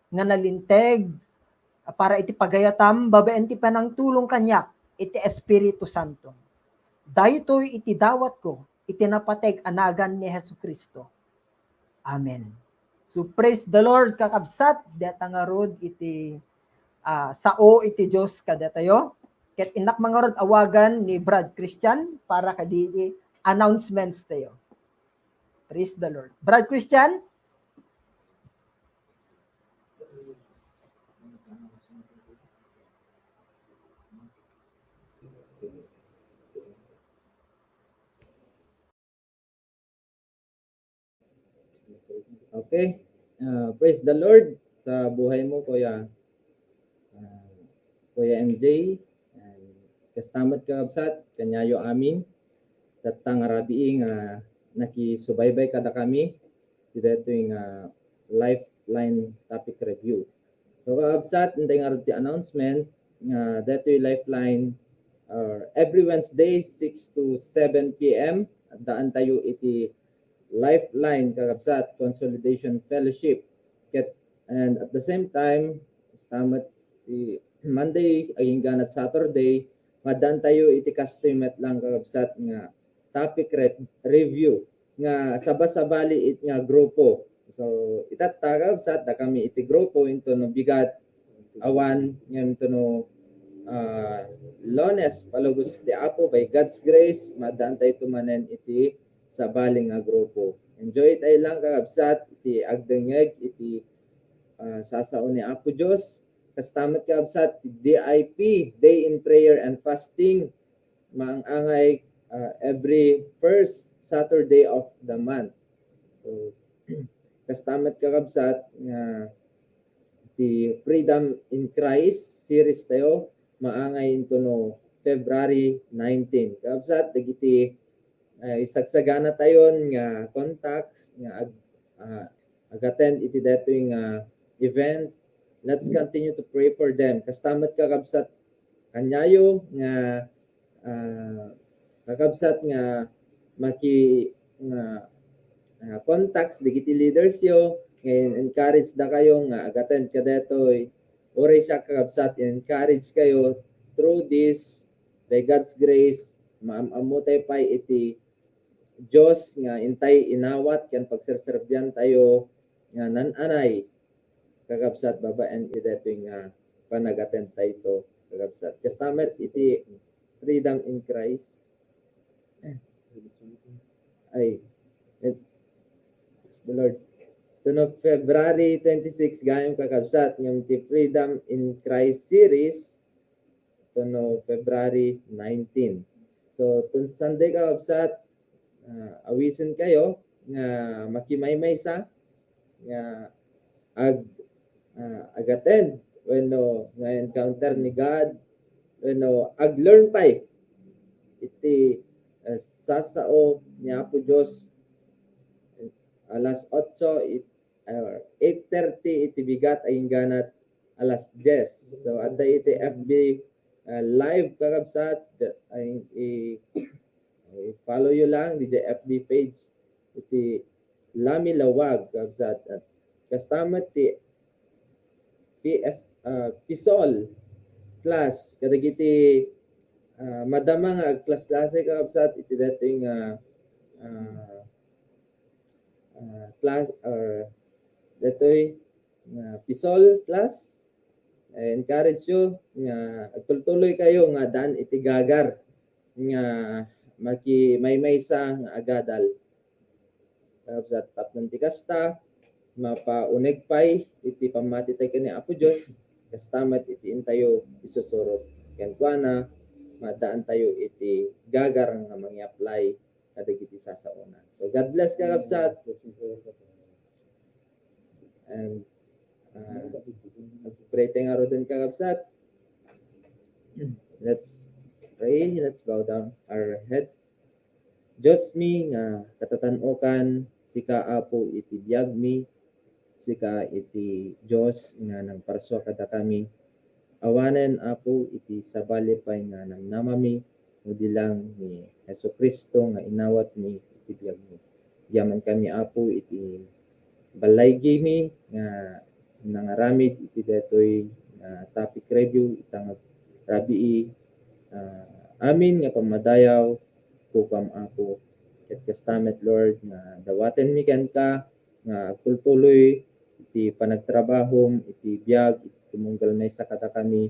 nga nalinteg para iti pagayatam babaen ti panangtulong kanyak iti Espiritu Santo. Daytoy iti dawat ko, iti napateg anagan ni Hesus Kristo. Amen. So praise the Lord kakabsat, deta nga rod iti sao iti Dios kadatayo. Ket inak mga rod awagan ni Brad Christian para kadi announcements tayo. Praise the Lord. Brad Christian? Okay. Praise the Lord sa buhay mo, Kuya MJ. Kastamat kakabsat, kanyayo amin. Tatang arabi nga nakisubaybay kada kami. Dito yung Lifeline topic review. So kakabsat, hindi nga rin announcement nga dito yung Lifeline every Wednesday 6 to 7 p.m. Daan tayo iti Lifeline kakabsat Consolidation Fellowship. And at the same time, stamat Monday ay ganat Saturday, madan tayo iti customet lang kakabsat nga topic review nga sabasabali it nga grupo. So itat kakabsat da kami iti grupo into no bigat awan ngem to no Lones palugos ti Apo by God's grace madan tayo tumanen iti sabali nga grupo. Enjoy tayo lang kakabsat iti agdengeg iti sasao ni Apo Diyos. Kastamat kakabsat DIP, Day in Prayer and Fasting, maangangay every first Saturday of the month. So kastamat kakabsat nga the Freedom in Christ series tayo maangay into no February 19. Kakabsat dagiti isagsagana tayon nga contacts nga ag-attend iti detoy nga event. Let's continue to pray for them. Kastamat kakabsat kanyayo nga kakabsat nga maki nga contacts digiti leaders yo ngayon encourage da kayo nga ag-attend ka detoy. Ore siya kakabsat encourage kayo through this by God's grace maamutay pa iti Diyos nga intay inawat kan pagserserbyan tayo nga nananay kakabsat babaan iti nga panagaten tayo kakabsat. Kastamet iti Freedom in Christ. Ay, the Lord. To no February 26 gayong kakabsat yung iti Freedom in Christ series to no February 19. So, tun Sunday kakabsat awisin kayo nga makimaymay sa nga ag-attend when nga encounter ni God when ag-learn pa iti sasao ni Apo Diyos alas 8 8:30 iti bigat ay ganat alas 10. So adda iti FB live kakabsat ay follow you lang di FB page iti Lami Lawag kakabsat at kastamat ti Pisol class kadagiti madama nga class-klase kakabsat iti dating class or datoy Pisol class. Encourage you nga agtuloy kayo nga daan iti gagar nga makimaymay sa nga agadal kakabsat tapnon ti kasta mapauneg pay iti pamati tayo ni Apo Diyos kastamat iti intayo isusurot kenkwana madaan tayo iti gagar nga mangi-apply kadagiti sasauna. So God bless kakabsat. And pray tayo nga rodon kakabsat. Let's pray. Let's bow down our heads. Diyos mi nga katatan-okan sika Apo iti biyag mi sika iti Diyos nga nang parswa kada kami awanen Apo iti sabali pay nga namnamami udi lang ni Hesus Kristo nga inawat mi iti biyag mi yaman kami Apo iti balay mi nga nangaramid iti detoy topic review itang rabii amin nga pamadayaw kukam ako ket kastamet Lord nga dawaten mi ken ka nga agtultuloy iti panagtrabahom iti biag iti tumunggal may sa kada kami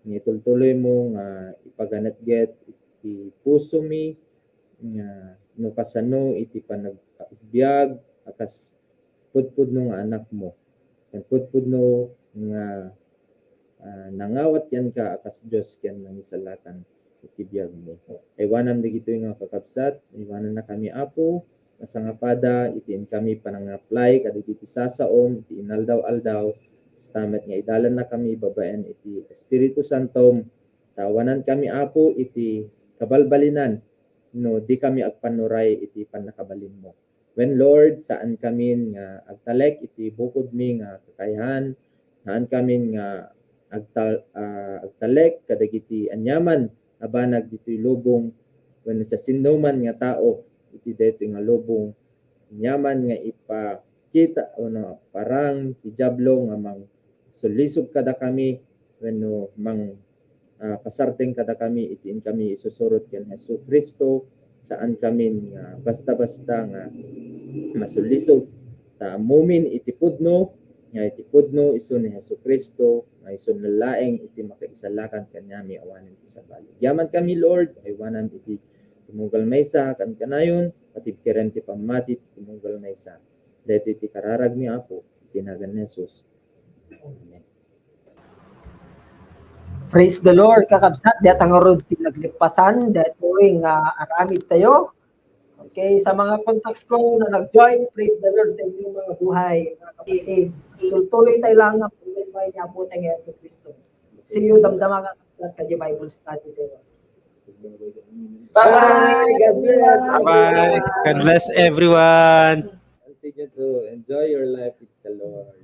nga itultuloy mo nga ipaganatget iti puso mi nga no kasano iti panagbiag akas pudpudno nga anak mo ken pudpudno nga nangawat yan ka akas Dios ken nangisalakan iti biag mo. Iwanan digitoy nga kakabsat, iwanan na kami apo, nasangapada, itiin kami panang-apply, kadagiti sasaom, iti inaldaw-aldaw, stamet nga idalan na kami, babaen iti Espiritu Santo, tawanan kami apo, iti kabalbalinan, no di kami agpanuray, iti panakabalin mo. When Lord, saan kami nga agtalek, iti bukod mi nga kakayahan, saan kami nga agtalek, kadagiti anyaman, abanag dito'y lubong when sa sinuman nga tao iti daytoy nga lubong nyaman nga ipakita no parang ti diablo nga mang sulisog kada kami wenno mang pasarteng kada kami itiin kami isusurot ken Hesus Kristo saan kami nga basta-basta nga masulisog ta mumin iti pudno nga iti pudno iso ni Hesus Kristo nga iso nalaeng iti makaisalakan kanyami awanen ti sabali. Yaman kami Lord aywanan iti tumunggal maysa kan kanayon pati kirem ti pamati ti tumunggal maysa. Dayto iti kararag mi Apo tinagan ni Hesus. Amen. Praise the Lord, kakabsat. Diyat ang rod tinaglikpasan. Daytoy nga aramid tayo. Okay, sa mga contacts ko na nag-join, praise the Lord sa inyong mga buhay. Mga kapatid, tuloy tayo lang ng pagmamay niya po ng Yesu Cristo. See you, damdama ka sa Bible study tayo. Bye! God bless! Bye. God bless everyone. Continue to enjoy your life with the Lord.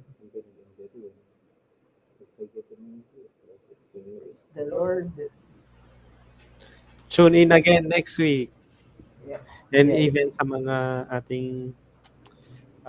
Praise the Lord. Tune in again next week. Yeah. And Yes. even sa mga ating